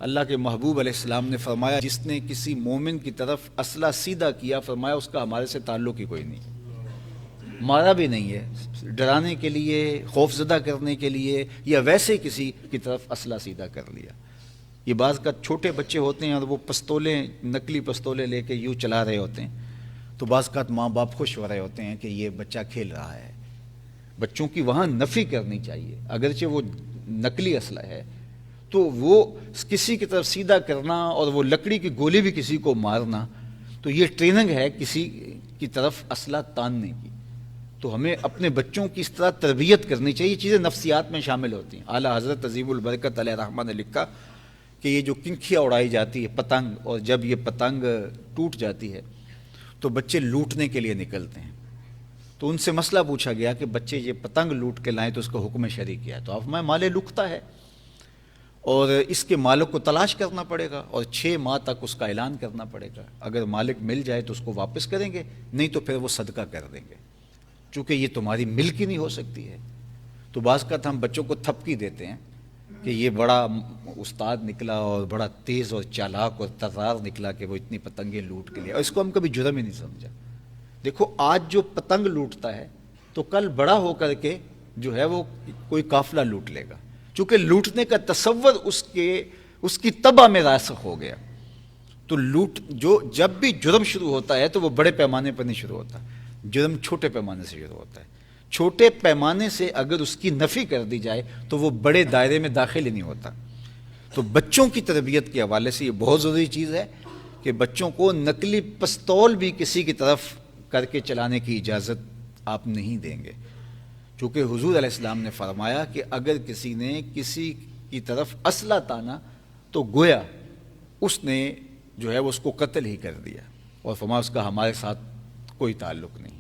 اللہ کے محبوب علیہ السلام نے فرمایا جس نے کسی مومن کی طرف اسلحہ سیدھا کیا، فرمایا اس کا ہمارے سے تعلق ہی کوئی نہیں، مارا بھی نہیں ہے، ڈرانے کے لیے، خوف زدہ کرنے کے لیے، یا ویسے کسی کی طرف اسلحہ سیدھا کر لیا۔ یہ بعض کا چھوٹے بچے ہوتے ہیں اور وہ پستولیں، نقلی پستولیں لے کے یوں چلا رہے ہوتے ہیں، تو بعض کا ماں باپ خوش ہو رہے ہوتے ہیں کہ یہ بچہ کھیل رہا ہے۔ بچوں کی وہاں نفی کرنی چاہیے، اگرچہ وہ نقلی اسلحہ ہے تو وہ کسی کی طرف سیدھا کرنا اور وہ لکڑی کی گولی بھی کسی کو مارنا، تو یہ ٹریننگ ہے کسی کی طرف اسلحہ تاننے کی۔ تو ہمیں اپنے بچوں کی اس طرح تربیت کرنی چاہیے، یہ چیزیں نفسیات میں شامل ہوتی ہیں۔ اعلیٰ حضرت عظیم البرکت علیہ رحمہ نے لکھا کہ یہ جو کنکھیاں اڑائی جاتی ہے پتنگ، اور جب یہ پتنگ ٹوٹ جاتی ہے تو بچے لوٹنے کے لیے نکلتے ہیں، تو ان سے مسئلہ پوچھا گیا کہ بچے یہ پتنگ لوٹ کے لائیں تو اس کا حکم شرعی کیا ہے؟ تو آپ میں مال لکھتا ہے اور اس کے مالک کو تلاش کرنا پڑے گا اور 6 ماہ تک اس کا اعلان کرنا پڑے گا، اگر مالک مل جائے تو اس کو واپس کریں گے، نہیں تو پھر وہ صدقہ کر دیں گے، چونکہ یہ تمہاری ملک ہی نہیں ہو سکتی ہے۔ تو بعض کا ہم بچوں کو تھپکی دیتے ہیں کہ یہ بڑا استاد نکلا اور بڑا تیز اور چالاک اور ترار نکلا کہ وہ اتنی پتنگیں لوٹ کے لیا، اور اس کو ہم کبھی جرم ہی نہیں سمجھا۔ دیکھو آج جو پتنگ لوٹتا ہے تو کل بڑا ہو کر کے جو ہے وہ کوئی قافلہ لوٹ لے گا، چونکہ لوٹنے کا تصور اس کی طبع میں راسخ ہو گیا۔ تو جب بھی جرم شروع ہوتا ہے تو وہ بڑے پیمانے پر نہیں شروع ہوتا، جرم چھوٹے پیمانے سے شروع ہوتا ہے۔ چھوٹے پیمانے سے اگر اس کی نفی کر دی جائے تو وہ بڑے دائرے میں داخل ہی نہیں ہوتا۔ تو بچوں کی تربیت کے حوالے سے یہ بہت ضروری چیز ہے کہ بچوں کو نقلی پستول بھی کسی کی طرف کر کے چلانے کی اجازت آپ نہیں دیں گے، چونکہ حضور علیہ السلام نے فرمایا کہ اگر کسی نے کسی کی طرف اسلحہ تانا تو گویا اس نے جو ہے وہ اس کو قتل ہی کر دیا، اور فرمایا اس کا ہمارے ساتھ کوئی تعلق نہیں۔